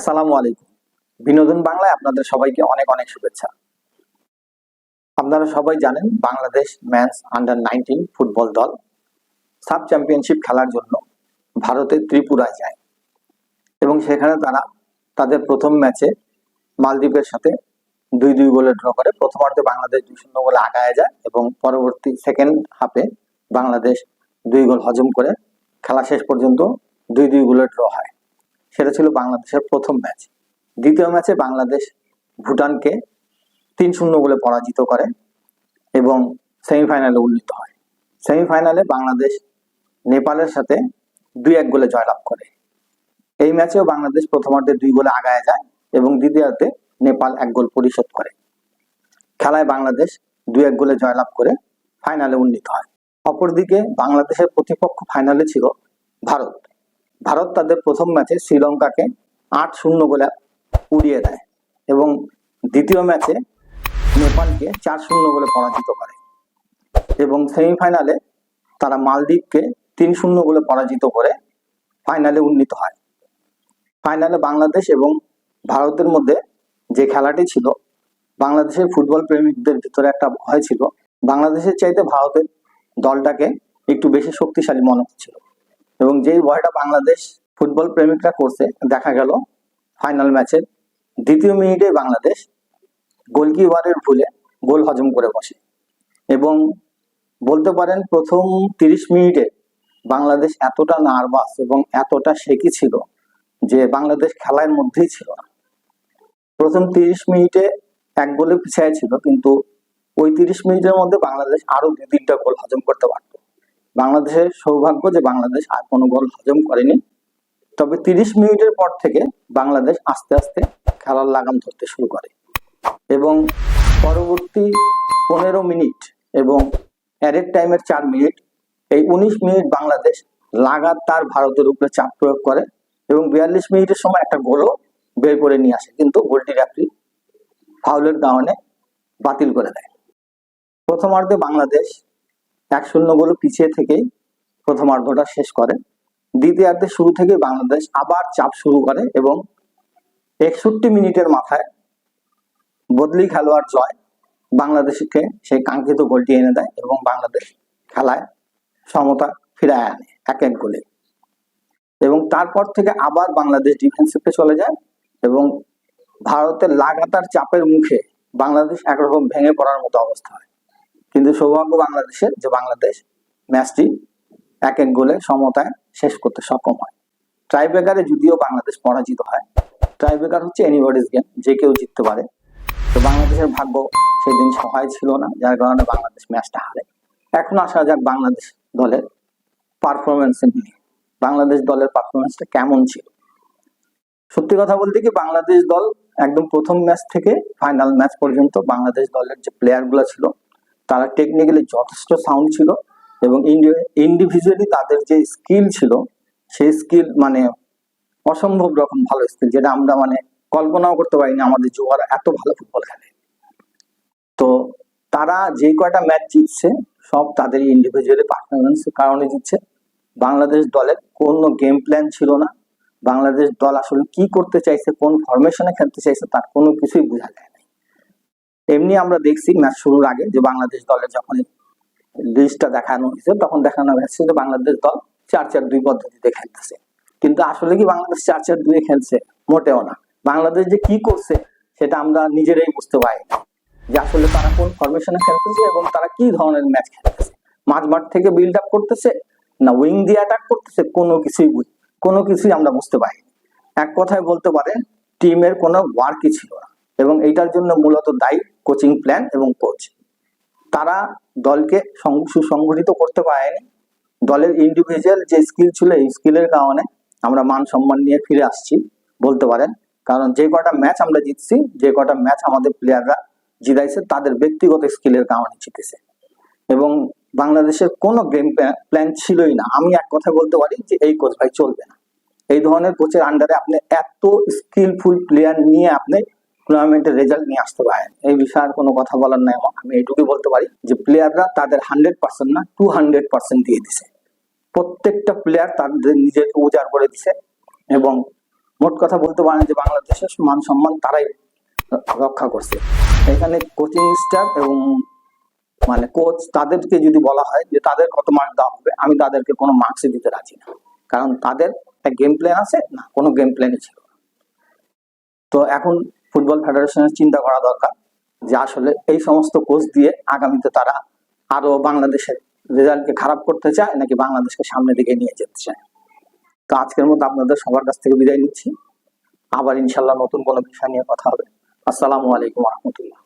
আসসালামু আলাইকুম। বিনোদন বাংলায় আপনাদের সবাইকে অনেক অনেক শুভেচ্ছা। আপনারা সবাই জানেন বাংলাদেশ মেন্স আন্ডার 19 ফুটবল দল সাব চ্যাম্পিয়নশিপ খেলার জন্য ভারতের ত্রিপুরায় যায় এবং সেখানে তারা তাদের প্রথম ম্যাচে মালদ্বীপের সাথে 2-2 গোলে ড্র করে। প্রথমার্ধে বাংলাদেশ 2-0 গোলে আগায় যায় এবং পরবর্তী সেকেন্ড হাফে বাংলাদেশ 2 গোল হজম করে খেলা শেষ পর্যন্ত 2-2 গোলে ড্র হয়। সেটা ছিল বাংলাদেশের প্রথম ম্যাচ। দ্বিতীয় ম্যাচে বাংলাদেশ ভুটানকে 3-0 গোলে পরাজিত করে এবং সেমিফাইনালে উন্নীত হয়। সেমিফাইনালে বাংলাদেশ নেপালের সাথে 2-1 গোলে জয়লাভ করে। এই ম্যাচেও বাংলাদেশ প্রথমার্ধে 2 গোলে আগায় যায় এবং দ্বিতীয়ার্ধে নেপাল 1 গোল পরিশোধ করে। খেলায় বাংলাদেশ 2-1 গোলে জয়লাভ করে ফাইনালে উন্নীত হয়। অপরদিকে বাংলাদেশের প্রতিপক্ষ ফাইনালে ছিল ভারত। ভারত তাদের প্রথম ম্যাচে শ্রীলঙ্কাকে 8-0 গোলে উড়িয়ে দেয় এবং দ্বিতীয় ম্যাচে নেপালকে 4-0 গোলে পরাজিত করে এবং সেমিফাইনালে তারা মালদ্বীপকে 3-0 গোলে পরাজিত করে ফাইনালে উন্নীত হয়। ফাইনালে বাংলাদেশ এবং ভারতের মধ্যে যে খেলাটি ছিল, বাংলাদেশের ফুটবল প্রেমিকদের ভিতরে একটা ভয় ছিল। বাংলাদেশের চাইতে ভারতের দলটাকে একটু বেশি শক্তিশালী মনে হচ্ছিল এবং যেই ভয়টা বাংলাদেশ ফুটবল প্রেমিকরা করছে, দেখা গেল ফাইনাল ম্যাচের দ্বিতীয় মিনিটে বাংলাদেশ গোলকিপারের ভুলে গোল হজম করে বসে এবং বলতে পারেন প্রথম 30 মিনিটে বাংলাদেশ এতটা নার্ভাস এবং এতটা শেকি ছিল যে বাংলাদেশ খেলার মধ্যেই ছিল না। প্রথম 30 মিনিটে 1 গোলে পিছিয়ে ছিল, কিন্তু ওই 30 মিনিটের মধ্যে বাংলাদেশ আরো 2-3টা গোল হজম করতে পারত। বাংলাদেশের সৌভাগ্য যে বাংলাদেশ আর কোনো গোল হজম করেনি। তবে 30 মিনিটের পর থেকে বাংলাদেশ আস্তে আস্তে খেলার লাগাম ধরতে শুরু করে এবং পরবর্তী 15 মিনিট এবং অ্যাডেড টাইমের 4 মিনিট, এই 19 মিনিট বাংলাদেশ লাগাতার ভারতের উপরে চাপ প্রয়োগ করে এবং 42 মিনিটের সময় একটা গোলও বের করে নিয়ে আসে, কিন্তু গোলটি রেফারি ফাউলের কারণে বাতিল করে দেয়। প্রথমার্ধে বাংলাদেশ 1-0 গোলে পিছিয়ে থেকেই প্রথমার্ধটা শেষ করে। দ্বিতীয়ার্ধে শুরু থেকে বাংলাদেশ আবার চাপ শুরু করে এবং 61 মিনিটের মাথায় বদলি খেলোয়াড় জয় বাংলাদেশকে সেই কাঙ্ক্ষিত গোলটি এনে দেয় এবং বাংলাদেশ খেলায় সমতা ফিরায় আনে 1-1 গোলে এবং তারপর থেকে আবার বাংলাদেশ ডিফেন্সিভে চলে যায় এবং ভারতের লাগাতার চাপের মুখে বাংলাদেশ একরকম ভেঙে পড়ার মতো অবস্থা হয়। কিন্তু সৌভাগ্য বাংলাদেশের যে বাংলাদেশ ম্যাচটি 1-1 গোলে সমতায় শেষ করতে সক্ষম হয়। ট্রাইব্রেকারে যদিও বাংলাদেশ পরাজিত হয়, ট্রাইব্রেকার হচ্ছে এনিবডিজ গেম, যে কেউ জিততে পারে। তো বাংলাদেশের ভাগ্য সেদিন সহায় ছিল না, যার কারণে বাংলাদেশ ম্যাচটা হারে। এখন আসা যাক বাংলাদেশ দলের পারফরমেন্সে নিয়ে। বাংলাদেশ দলের পারফরমেন্সটা কেমন ছিল? সত্যি কথা বলতে কি, বাংলাদেশ দল একদম প্রথম ম্যাচ থেকে ফাইনাল ম্যাচ পর্যন্ত বাংলাদেশ দলের যে প্লেয়ার গুলো ছিল তারা টেকনিক্যালি যথেষ্ট সাউন্ড ছিল এবং ইন্ডিভিজুয়ালি তাদের যে স্কিল ছিল সেই স্কিল মানে অসম্ভব রকম ভালো স্কিল, যেটা আমরা কল্পনাও করতে পারিনি আমাদের যুবরা এত ভালো ফুটবল খেলে। তো তারা যে কয়টা ম্যাচ জিতছে সব তাদের ইন্ডিভিজুয়ালি পারফরমেন্সের কারণে জিতছে। বাংলাদেশ দলের কোনো গেম প্ল্যান ছিল না। বাংলাদেশ দল আসলে কি করতে চাইছে, কোন ফরমেশনে খেলতে চাইছে তার কোনো কিছুই বোঝা যায় না। এমনি আমরা দেখছি ম্যাচ শুরুর আগে যে বাংলাদেশ দলের যখন লিস্টটা দেখানো হয়েছে তখন দেখানো হয়েছে যে বাংলাদেশ দল 4-4-2 পদ্ধতিতে খেলতেছে, কিন্তু আসলে কি বাংলাদেশ 4-4-2 খেলছে? মোটেও না। বাংলাদেশ যে কি করছে সেটা আমরা নিজেরাই বুঝতে পারি না, যে আসলে তারা কোন ফরমেশনে খেলতেছে এবং তারা কি ধরনের ম্যাচ খেলতেছে। মাঝমাঠ থেকে বিল্ড আপ করতেছে না উইং দিয়ে অ্যাটাক করতেছে, কোনো কিছুই আমরা বুঝতে পারি। এক কথায় বলতে পারেন টিমের কোনো ওয়ার্কই ছিল না এবং এইটার জন্য মূলত দায়ী কোচিং প্ল্যান এবং কোচ। তারা দলকে সুসংগঠিত করতে পারেনি। দলের ইন্ডিভিজুয়াল যে স্কিল ছিল এই স্কিলের কারণে আমরা মান সম্মান নিয়ে ফিরে আসছি বলতে পারেন, কারণ যে কটা ম্যাচ আমরা জিতছি, যে কটা ম্যাচ আমাদের প্লেয়াররা জিতাইছে তাদের ব্যক্তিগত স্কিলের কারণে জিতেছে এবং বাংলাদেশের কোনো গেম প্ল্যান ছিলই না। আমি এক কথা বলতে পারি যে এই কোচ ভাই চলবে না। এই ধরনের কোচের আন্ডারে আপনি এত স্কিলফুল প্লেয়ার নিয়ে আপনি টুর্নামেন্টের রেজাল্ট নিয়ে আসতে পারেন, এই বিষয়ে আর কোনো কথা বলার নাই। আমি এইটুকুই বলতে পারি যে প্লেয়াররা তাদের 100% না 200% দিয়ে দিছে। প্রত্যেকটা প্লেয়ার তাদের নিজেকে উজাড় করে দিছে এবং মোট কথা বলতে পারেন যে বাংলাদেশের মান সম্মান তারাই রক্ষা করছে। এখানে কোচিং স্টাফ এবং মানে কোচ তাদেরকে যদি বলা হয় যে তাদের কত মার্ক দেওয়া হবে, আমি তাদেরকে কোনো মার্কসই দিতে রাজি না, কারণ তাদের একটা গেম প্ল্যান আছে না, কোনো গেম প্ল্যানই ছিল না। তো এখন ফুটবল ফেডারেশনের চিন্তা করা দরকার যে আসলে এই সমস্ত কোচ দিয়ে আগামীতে তারা আরো বাংলাদেশের রেজাল্টকে খারাপ করতে চায় নাকি বাংলাদেশকে সামনের দিকে নিয়ে যেতে চায়। তো আজকের মতো আপনাদের সবার কাছ থেকে বিদায় নিচ্ছি। আবার ইনশাল্লাহ নতুন কোনো বিষয় নিয়ে কথা হবে। আসসালামু আলাইকুম রহমতুল্লাহ।